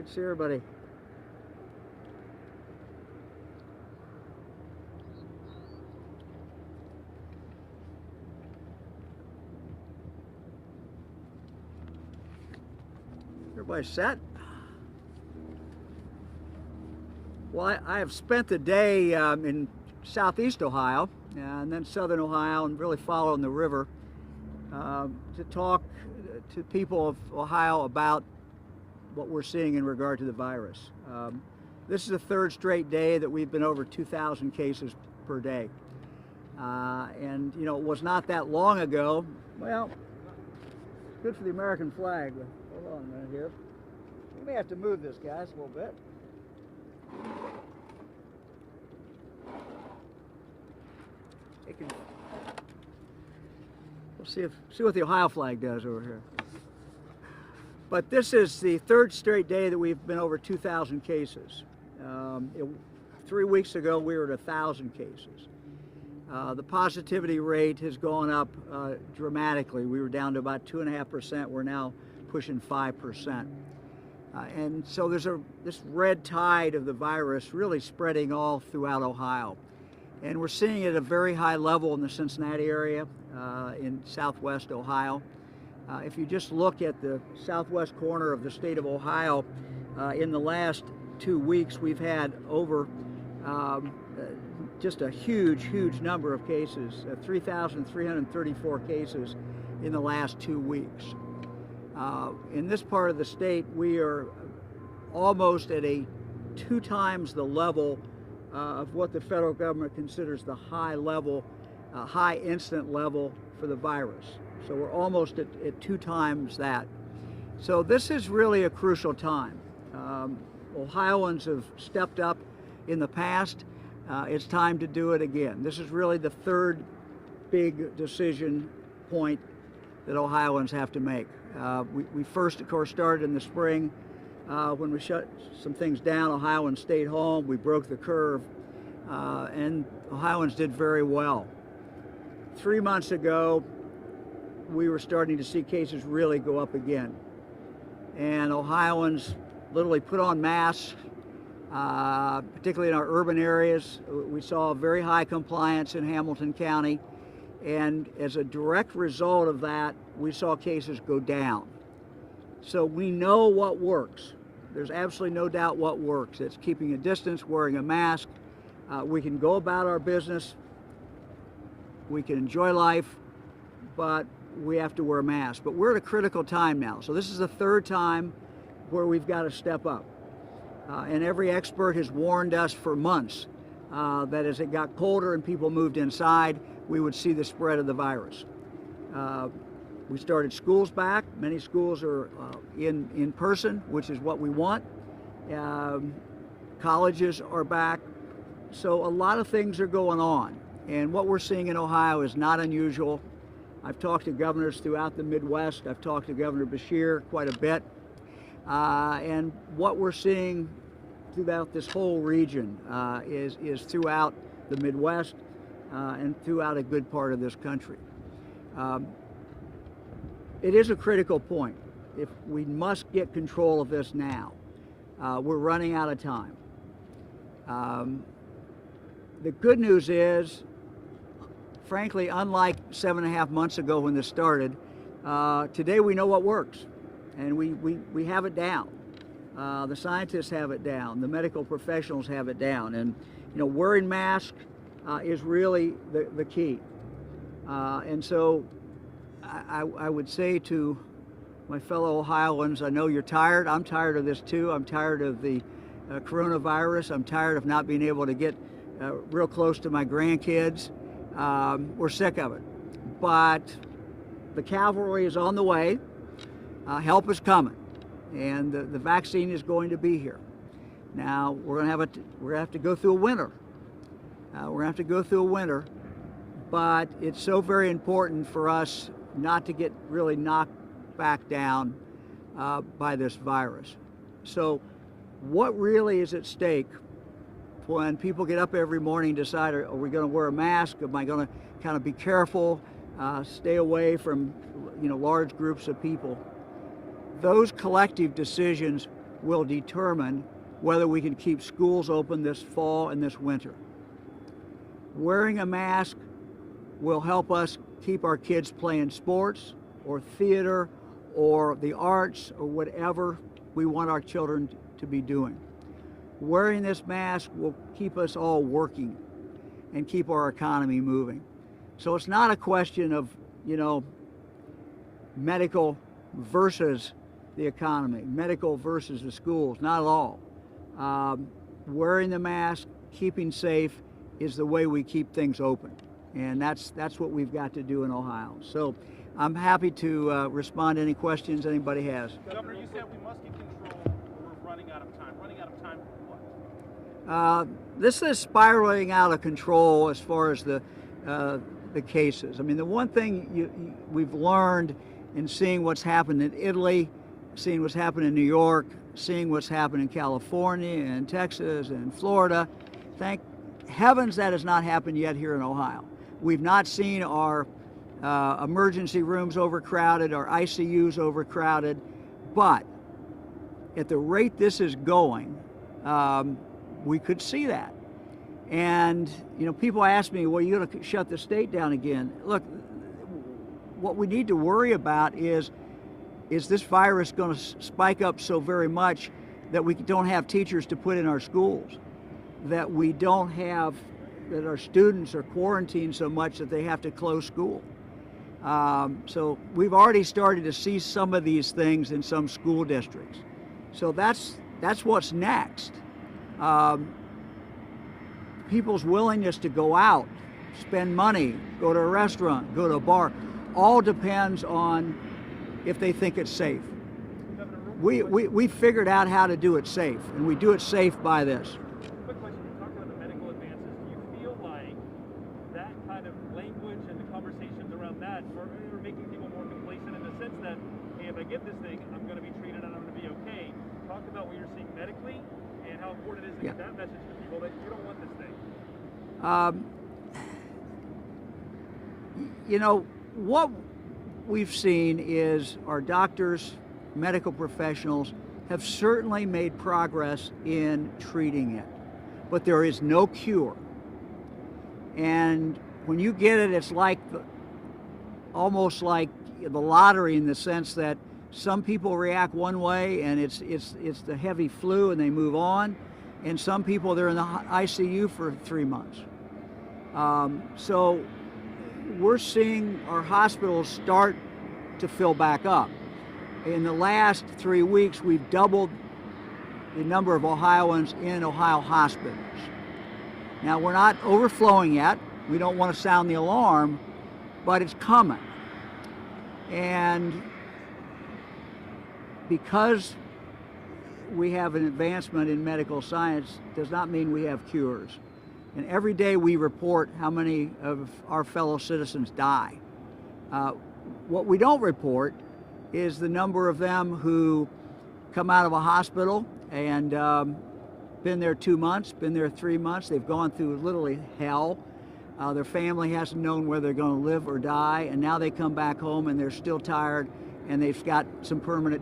Good to see everybody. Everybody set? Well, I have spent the day in southeast Ohio and then southern Ohio and really following the river to talk to people of Ohio about what we're seeing in regard to the virus. This is the third straight day that we've been over 2,000 cases per day. And, you know, it was not that long ago. Well, good for the American flag, but hold on a minute here. We may have to move this, guys, a little bit. We'll see what the Ohio flag does over here. But this is the third straight day that we've been over 2,000 cases. 3 weeks ago, we were at 1,000 cases. The positivity rate has gone up dramatically. We were down to about 2.5%. We're now pushing 5%. And so there's this red tide of the virus really spreading all throughout Ohio. And we're seeing it at a very high level in the Cincinnati area, in southwest Ohio. If you just look at the southwest corner of the state of Ohio, in the last 2 weeks, we've had over just a huge number of cases, 3,334 cases in the last 2 weeks. In this part of the state, we are almost at 2 times the level of what the federal government considers the high level, high incident level for the virus. So we're almost at 2 times that. So this is really a crucial time. Ohioans have stepped up in the past. It's time to do it again. This is really the third big decision point that Ohioans have to make. We first, of course, started in the spring when we shut some things down. Ohioans stayed home. We broke the curve, and Ohioans did very well. 3 months ago, we were starting to see cases really go up again. And Ohioans literally put on masks, particularly in our urban areas. We saw very high compliance in Hamilton County. And as a direct result of that, we saw cases go down. So we know what works. There's absolutely no doubt what works. It's keeping a distance, wearing a mask. We can go about our business. We can enjoy life, but we have to wear a mask. But we're at a critical time now. So this is the third time where we've got to step up. And every expert has warned us for months that as it got colder and people moved inside, we would see the spread of the virus. We started schools back. Many schools are in person, which is what we want. Colleges are back. So a lot of things are going on. And what we're seeing in Ohio is not unusual. I've talked to governors throughout the Midwest. I've talked to Governor Beshear quite a bit. And what we're seeing throughout this whole region is throughout the Midwest and throughout a good part of this country. It is a critical point. If we must get control of this now. We're running out of time. The good news is, frankly, unlike 7.5 months ago when this started, today we know what works, and we have it down. The scientists have it down. The medical professionals have it down. And, you know, wearing masks is really the key. And so I would say to my fellow Ohioans, I know you're tired. I'm tired of this too. I'm tired of the coronavirus. I'm tired of not being able to get real close to my grandkids. We're sick of it. But the cavalry is on the way. Help is coming. And the vaccine is going to be here. Now we're going to have to go through a winter. We're going to have to go through a winter, but it's so very important for us not to get really knocked back down by this virus. So what really is at stake when people get up every morning and decide, are we going to wear a mask? Am I going to kind of be careful, stay away from large groups of people? Those collective decisions will determine whether we can keep schools open this fall and this winter. Wearing a mask will help us keep our kids playing sports or theater or the arts or whatever we want our children to be doing. Wearing this mask will keep us all working and keep our economy moving. So it's not a question of, medical versus the economy, medical versus the schools, not at all. Wearing the mask, keeping safe is the way we keep things open. And that's what we've got to do in Ohio. So I'm happy to respond to any questions anybody has. Governor, you said we must get control. We're running out of time. Running out of time for what? This is spiraling out of control as far as the cases. I mean, the one thing we've learned in seeing what's happened in Italy, seeing what's happened in New York, seeing what's happened in California and Texas and Florida, thank heavens that has not happened yet here in Ohio. We've not seen our emergency rooms overcrowded, our ICUs overcrowded, but at the rate this is going, we could see that. And, people ask me, well, you're going to shut the state down again. Look, what we need to worry about is this virus going to spike up so very much that we don't have teachers to put in our schools, that we don't have, that our students are quarantined so much that they have to close school. So we've already started to see some of these things in some school districts. So that's what's next. People's willingness to go out, spend money, go to a restaurant, go to a bar, all depends on if they think it's safe. We figured out how to do it safe, and we do it safe by this. Quick question, you talked about the medical advances. Do you feel like that kind of language and the conversations around that are making people more complacent in the sense that, hey, if I get this thing, I'm going to be treated and I'm going to be okay? Talk about what you're seeing medically and how important it is to get that message to people that you don't want this thing. What we've seen is our doctors, medical professionals have certainly made progress in treating it, but there is no cure. And when you get it, it's like almost like the lottery in the sense that some people react one way and it's the heavy flu and they move on, and some people they're in the ICU for 3 months. So we're seeing our hospitals start to fill back up. In the last 3 weeks, we've doubled the number of Ohioans in Ohio hospitals. Now, we're not overflowing yet. We don't want to sound the alarm, but it's coming. And because we have an advancement in medical science does not mean we have cures. And every day we report how many of our fellow citizens die. What we don't report is the number of them who come out of a hospital and been there 2 months, been there 3 months. They've gone through literally hell. Their family hasn't known whether they're going to live or die, and now they come back home and they're still tired, and they've got some permanent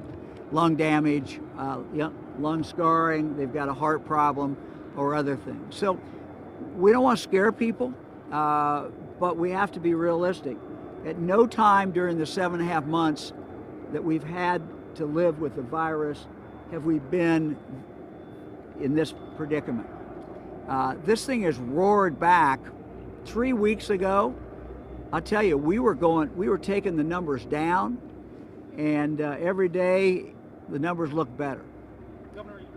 lung damage, lung scarring, they've got a heart problem or other things. So we don't want to scare people, but we have to be realistic. At no time during the 7.5 months that we've had to live with the virus have we been in this predicament. This thing has roared back. 3 weeks ago, I'll tell you, we were taking the numbers down, and every day the numbers look better.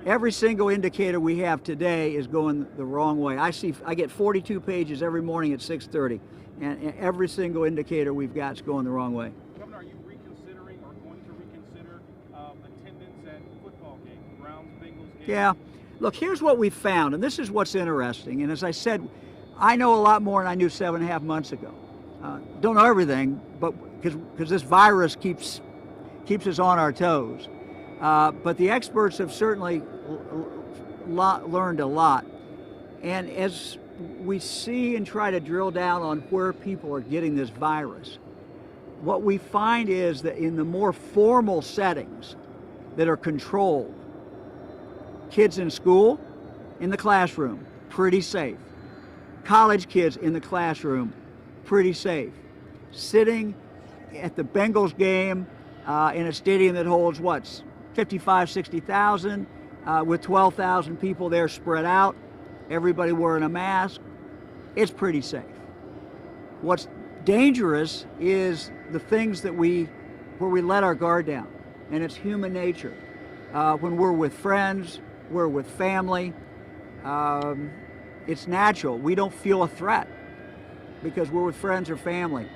Every single indicator we have today is going the wrong way. I get 42 pages every morning at 6:30, and every single indicator we've got is going the wrong way. Governor, are you reconsidering or going to reconsider attendance at football games, Browns-Bengals games? Yeah. Look, here's what we found, and this is what's interesting. And as I said, I know a lot more than I knew 7.5 months ago. Don't know everything, but because this virus keeps us on our toes. But the experts have certainly learned a lot. And as we see and try to drill down on where people are getting this virus, what we find is that in the more formal settings that are controlled, Kids in school, in the classroom, pretty safe. College kids in the classroom, pretty safe. Sitting at the Bengals game in a stadium that holds, 55, 60,000, with 12,000 people there spread out, everybody wearing a mask, it's pretty safe. What's dangerous is the things where we let our guard down, and it's human nature. When we're with friends, we're with family, it's natural. We don't feel a threat because we're with friends or family.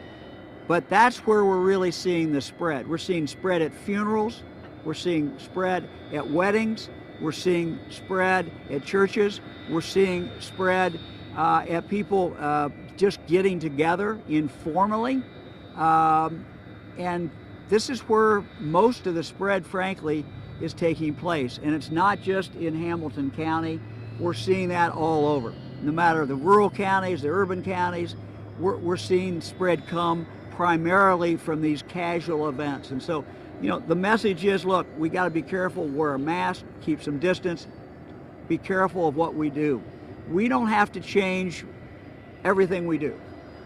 But that's where we're really seeing the spread. We're seeing spread at funerals, we're seeing spread at weddings, we're seeing spread at churches, we're seeing spread at people just getting together informally. And this is where most of the spread, frankly, is taking place. And it's not just in Hamilton County. We're seeing that all over. No matter the rural counties, the urban counties, we're seeing spread come primarily from these casual events. And so, the message is, look, we got to be careful, wear a mask, keep some distance, be careful of what we do. We don't have to change everything we do.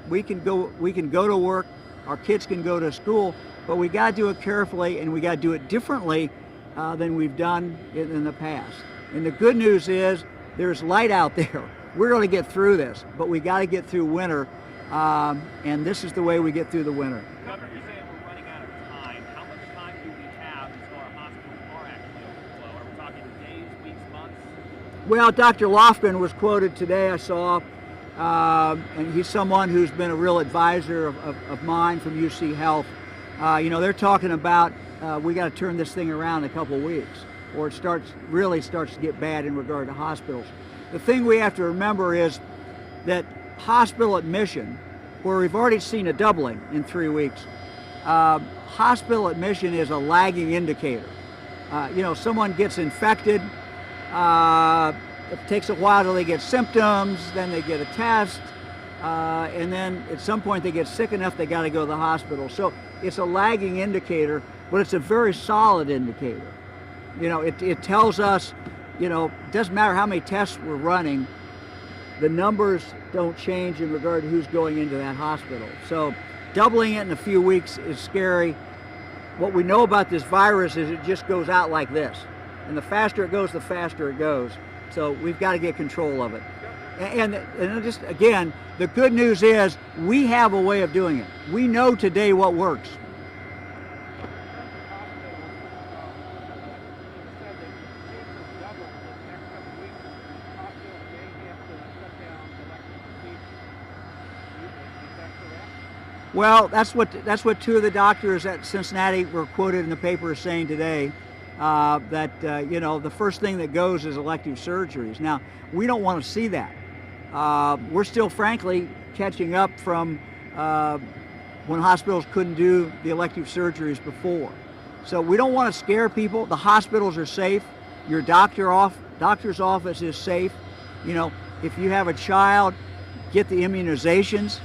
We can go to work, our kids can go to school, but we got to do it carefully, and we got to do it differently than we've done in the past. And the good news is there's light out there. We're going to get through this, but we got to get through winter, and this is the way we get through the winter. Governor, you're saying we're running out of time. How much time do we have until our hospitals are actually overflow? Are we talking days, weeks, months? Well, Dr. Lofgren was quoted today, I saw, and he's someone who's been a real advisor of mine from UC Health. They're talking about we got to turn this thing around in a couple of weeks, or it really starts to get bad in regard to hospitals. The thing we have to remember is that hospital admission, where we've already seen a doubling in 3 weeks, hospital admission is a lagging indicator. Someone gets infected, it takes a while till they get symptoms, then they get a test, and then at some point they get sick enough they got to go to the hospital. So it's a lagging indicator, but it's a very solid indicator. It tells us, it doesn't matter how many tests we're running, the numbers don't change in regard to who's going into that hospital. So doubling it in a few weeks is scary. What we know about this virus is it just goes out like this. And the faster it goes, the faster it goes. So we've got to get control of it. And just, again, the good news is we have a way of doing it. We know today what works. Well, that's what two of the doctors at Cincinnati were quoted in the paper saying today, that the first thing that goes is elective surgeries. Now, we don't want to see that. We're still, frankly, catching up from when hospitals couldn't do the elective surgeries before. So we don't want to scare people. The hospitals are safe. Your doctor's office is safe. If you have a child, get the immunizations.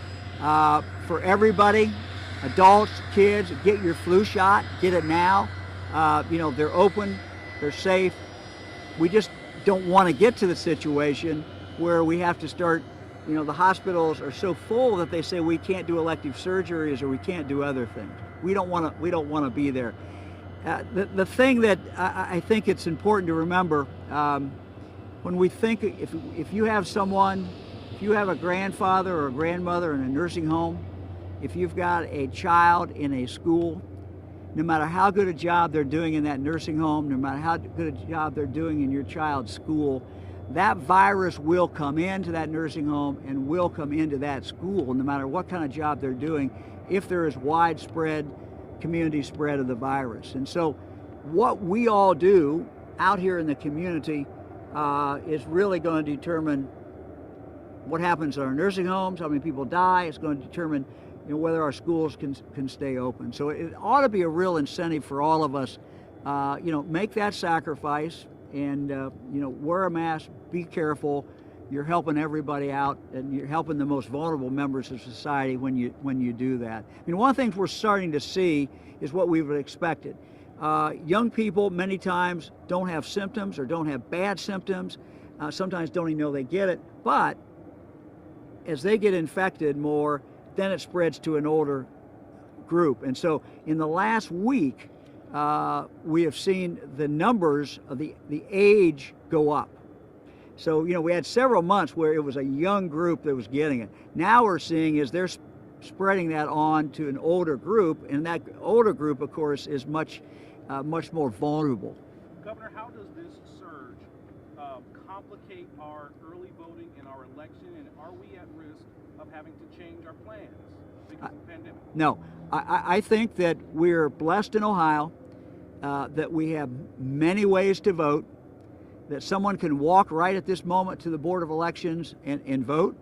For everybody, adults, kids, get your flu shot, get it now. They're open, they're safe. We just don't want to get to the situation where we have to start, the hospitals are so full that they say we can't do elective surgeries or we can't do other things. We don't want to be there. The thing that I think it's important to remember, when we think, if you have someone, if you have a grandfather or a grandmother in a nursing home, if you've got a child in a school, no matter how good a job they're doing in that nursing home, no matter how good a job they're doing in your child's school, that virus will come into that nursing home and will come into that school, no matter what kind of job they're doing, if there is widespread community spread of the virus. And so what we all do out here in the community is really going to determine what happens in our nursing homes, how many people die. It's going to determine whether our schools can stay open. So it ought to be a real incentive for all of us, make that sacrifice and, wear a mask, be careful. You're helping everybody out and you're helping the most vulnerable members of society when you do that. One of the things we're starting to see is what we would have expected. Young people many times don't have symptoms or don't have bad symptoms, sometimes don't even know they get it, but as they get infected more, then it spreads to an older group. And so in the last week, we have seen the numbers of the age go up. So, we had several months where it was a young group that was getting it. Now we're seeing is they're spreading that on to an older group, and that older group, of course, is much more vulnerable. Governor, how does this surge complicate our early voting in our election, and are we at risk of having to change our plans because of the pandemic? No, I think that we're blessed in Ohio, that we have many ways to vote, that someone can walk right at this moment to the Board of Elections and vote.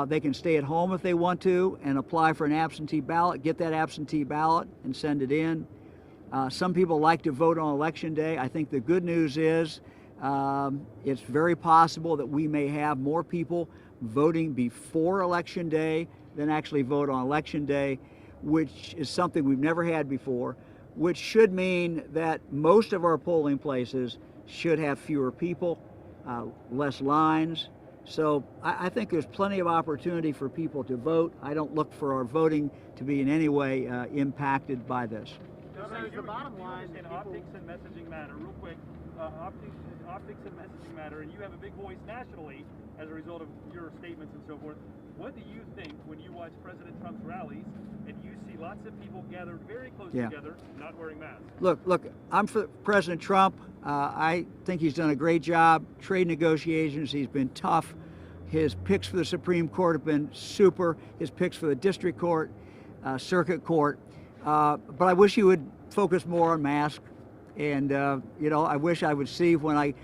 They can stay at home if they want to and apply for an absentee ballot, get that absentee ballot and send it in. Some people like to vote on Election Day. I think the good news is it's very possible that we may have more people voting before Election Day than actually vote on Election Day, which is something we've never had before, which should mean that most of our polling places should have fewer people, less lines. So I think there's plenty of opportunity for people to vote. I don't look for our voting to be in any way impacted by this. Governor, the bottom line in optics and messaging matter, real quick. Optics and messaging matter, and you have a big voice nationally as a result of your statements and so forth. What do you think when you watch President Trump's rallies and you see lots of people gathered very close together, not wearing masks? Look, I'm for President Trump. I think he's done a great job. Trade negotiations, he's been tough. His picks for the Supreme Court have been super. His picks for the District Court, Circuit Court. But I wish he would focus more on masks. And, I wish I would see when I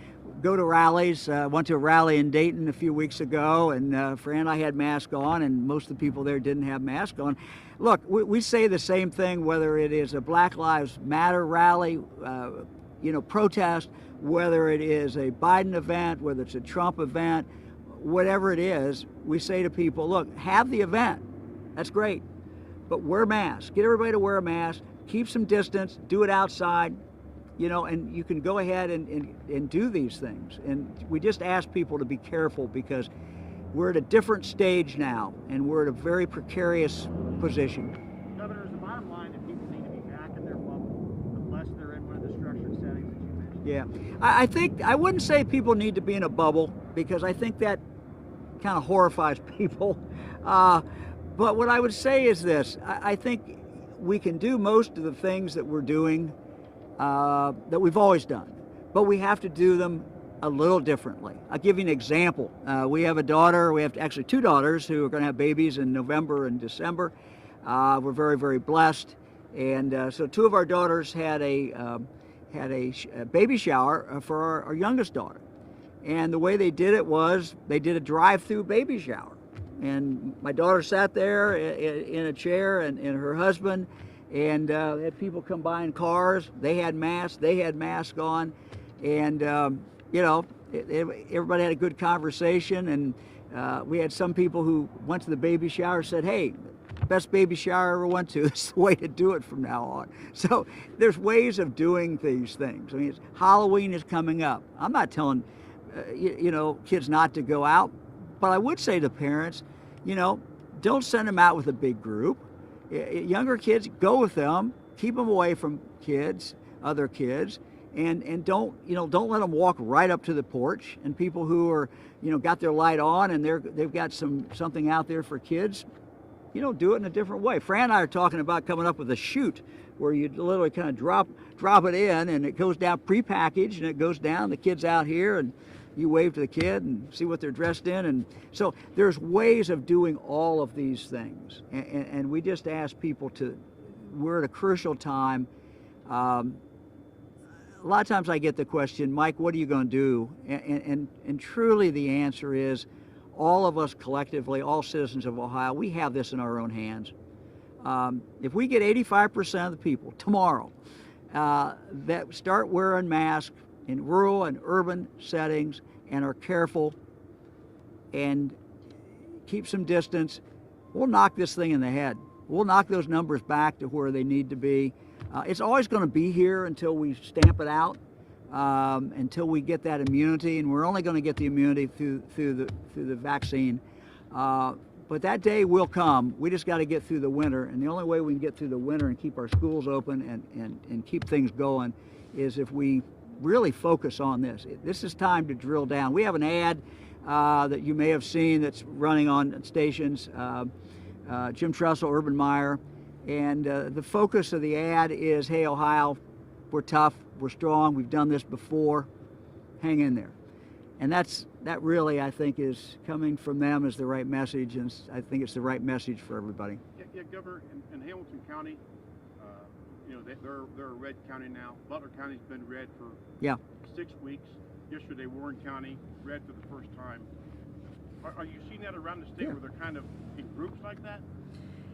go to rallies. I went to a rally in Dayton a few weeks ago, and Fran and I had masks on, and most of the people there didn't have masks on. Look, we say the same thing, whether it is a Black Lives Matter rally, protest, whether it is a Biden event, whether it's a Trump event, whatever it is, we say to people, look, have the event. That's great. But wear masks. Get everybody to wear a mask. Keep some distance. Do it outside. And you can go ahead and do these things. And we just ask people to be careful because we're at a different stage now, and we're at a very precarious position. Governor, is the bottom line that people need to be back in their bubble unless they're in one of the structured settings that you mentioned? Yeah. I wouldn't say people need to be in a bubble because I think that kind of horrifies people. But what I would say is this. I think we can do most of the things that we're doing that we've always done, but we have to do them a little differently. I'll give you an example. We have a daughter, we have actually two daughters who are going to have babies in November and December. We're very, very blessed. And so two of our daughters had a baby shower for our youngest daughter. And the way they did it was they did a drive-through baby shower. And my daughter sat there in a chair and her husband, and had people come by in cars. They had masks on, and everybody had a good conversation. And we had some people who went to the baby shower said, hey, best baby shower I ever went to. It's the way to do it from now on. So there's ways of doing these things. I mean, Halloween is coming up. I'm not telling kids not to go out, but I would say to parents, don't send them out with a big group. Younger kids, go with them, keep them away from other kids, and don't let them walk right up to the porch. And people who are, got their light on and they've got something out there for kids, do it in a different way. Fran and I are talking about coming up with a chute where you literally kind of drop it in, and it goes down prepackaged, and it goes down. The kid's out here, and you wave to the kid and see what they're dressed in. And so there's ways of doing all of these things. And we just ask people we're at a crucial time. A lot of times I get the question, Mike, what are you going to do? And truly the answer is all of us collectively, all citizens of Ohio, we have this in our own hands. If we get 85% of the people tomorrow that start wearing masks in rural and urban settings and are careful and keep some distance, we'll knock this thing in the head. We'll knock those numbers back to where they need to be. It's always going to be here until we stamp it out, until we get that immunity, and we're only going to get the immunity through the vaccine. But that day will come. We just got to get through the winter, and the only way we can get through the winter and keep our schools open and keep things going is if we really focus on this. This is time to drill down. We have an ad that you may have seen that's running on stations, Jim Tressel, Urban Meyer, and the focus of the ad is, hey, Ohio, we're tough, we're strong, we've done this before, hang in there. And that really, I think, is coming from them as the right message, and I think it's the right message for everybody. Yeah, Governor, in Hamilton County, you know, they're a red county now. Butler County's been red for 6 weeks. Yesterday, Warren County, red for the first time. Are you seeing that around the state where they're kind of in groups like that?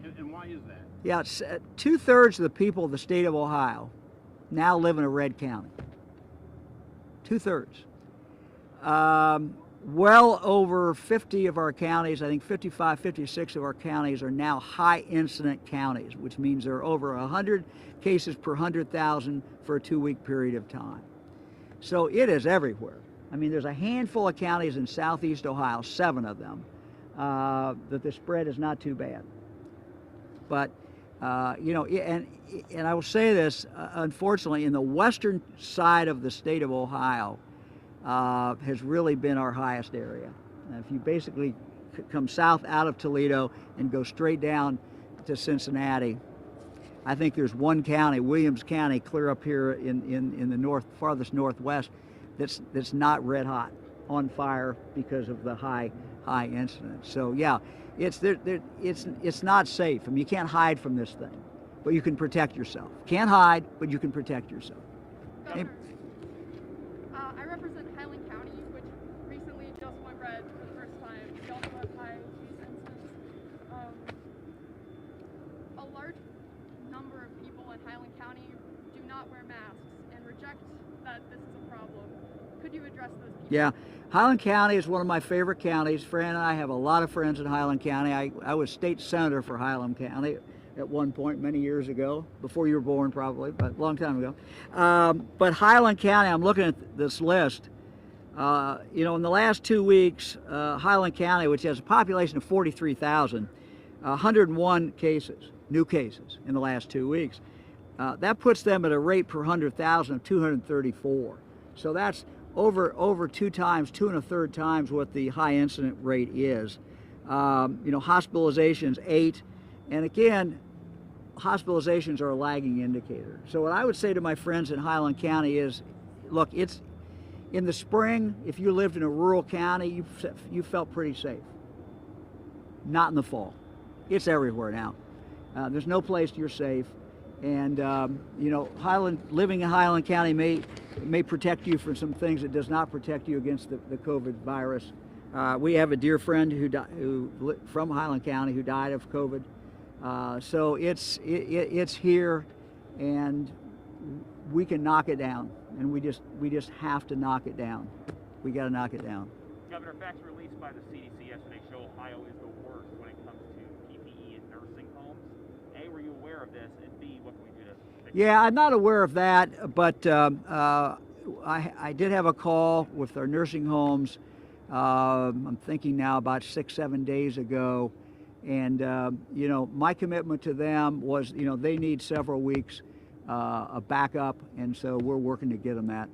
And why is that? Yeah, it's, 2/3 of the people of the state of Ohio now live in a red county. 2/3. Well over 50 of our counties, I think 55, 56 of our counties are now high incident counties, which means there are over 100 cases per 100,000 for a 2-week period of time. So it is everywhere. I mean, there's a handful of counties in southeast Ohio, 7 of them, that the spread is not too bad. But, you know, and I will say this, unfortunately, in the western side of the state of Ohio, has really been our highest area. If you basically come south out of Toledo and go straight down to Cincinnati, I think there's one county, Williams County, clear up here in the farthest northwest, that's not red hot, on fire because of the high incidence. So yeah, it's not safe. I mean, you can't hide from this thing, but you can protect yourself. Can't hide, but you can protect yourself. Governor, I represent Highland County, which recently just went red for the first time. We also have high case incidence. A large number of people in Highland County do not wear masks and reject that this is a problem. Could you address those people? Yeah, Highland County is one of my favorite counties. Fran and I have a lot of friends in Highland County. I was state senator for Highland County at one point many years ago, before you were born probably, but a long time ago. But Highland County, I'm looking at this list. You know, in the last 2 weeks, Highland County, which has a population of 43,000, 101 cases, new cases in the last 2 weeks. That puts them at a rate per 100,000 of 234. So that's over 2 1/3 times what the high incident rate is. You know, hospitalizations 8, and again, hospitalizations are a lagging indicator. So what I would say to my friends in Highland County is, look, it's in the spring, if you lived in a rural county, you felt pretty safe. Not in the fall. It's everywhere now. There's no place you're safe. And you know, living in Highland County may protect you from some things it does not protect you against the COVID virus. We have a dear friend from Highland County who died of COVID. So it's here, and we can knock it down, and we just have to knock it down. We got to knock it down. Governor, facts released by the CDC yesterday show Ohio is the worst when it comes to PPE in nursing homes. A, were you aware of this? And B, what can we do to fix it? Yeah, I'm not aware of that, but I did have a call with our nursing homes. I'm thinking now about 6-7 days ago, and you know, my commitment to them was, you know, they need several weeks of backup, and so we're working to get them that.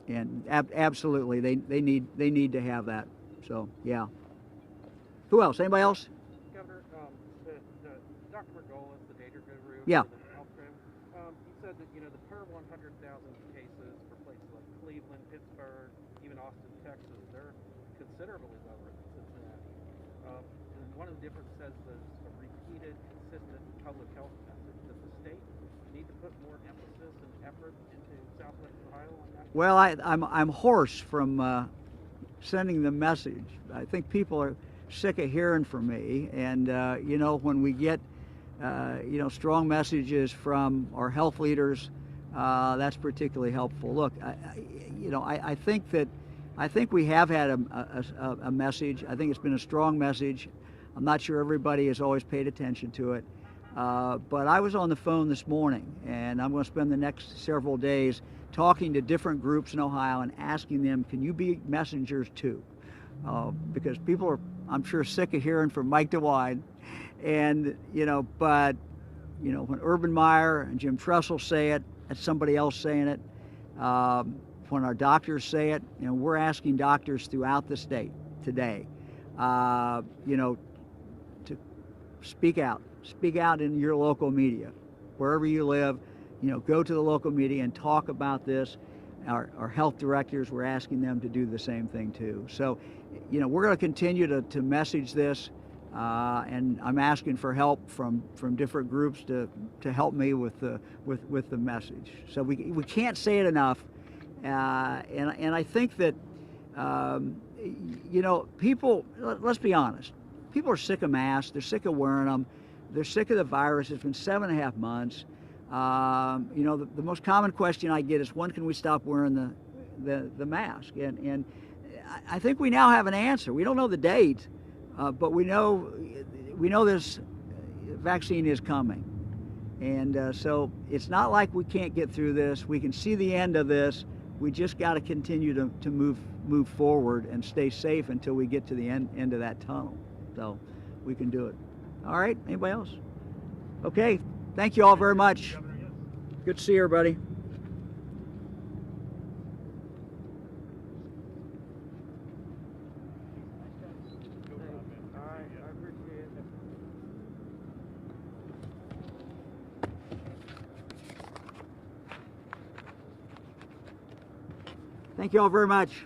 And absolutely, they need to have that. So yeah. Who else? Anybody else? Governor, Dr. Margolis, the data guru, Yeah. for the health program, he said that, you know, the per 100,000 cases for places like Cleveland, Pittsburgh, even Austin, Texas, they're considerably lower than Cincinnati. And one of the differences says there's a repeated, consistent public health message. Does the state need to put more emphasis and effort into Southwest Ohio on that? Well, I'm hoarse from sending the message. I think people are sick of hearing from me, and you know, when we get you know, strong messages from our health leaders, that's particularly helpful. Look, you know, I think we have had a message. I think it's been a strong message. I'm not sure everybody has always paid attention to it, But I was on the phone this morning, and I'm going to spend the next several days talking to different groups in Ohio and asking them, can you be messengers too? Because people are, I'm sure, sick of hearing from Mike DeWine. And, but, when Urban Meyer and Jim Tressel say it, that's somebody else saying it. When our doctors say it, we're asking doctors throughout the state today, to speak out. Speak out in your local media. Wherever you live, go to the local media and talk about this. Our health directors, we're asking them to do the same thing too. So, we're going to continue to message this, and I'm asking for help from different groups to help me with the message. So we can't say it enough, and I think that people. Let's be honest. People are sick of masks. They're sick of wearing them. They're sick of the virus. It's been 7.5 months. The most common question I get is, when can we stop wearing the mask? And I think we now have an answer. We don't know the date, but we know this vaccine is coming. And so it's not like we can't get through this. We can see the end of this. We just got to continue to move forward and stay safe until we get to the end of that tunnel. So we can do it. All right, anybody else? Okay, thank you all very much. Good to see everybody. All right, I appreciate it. Thank you all very much.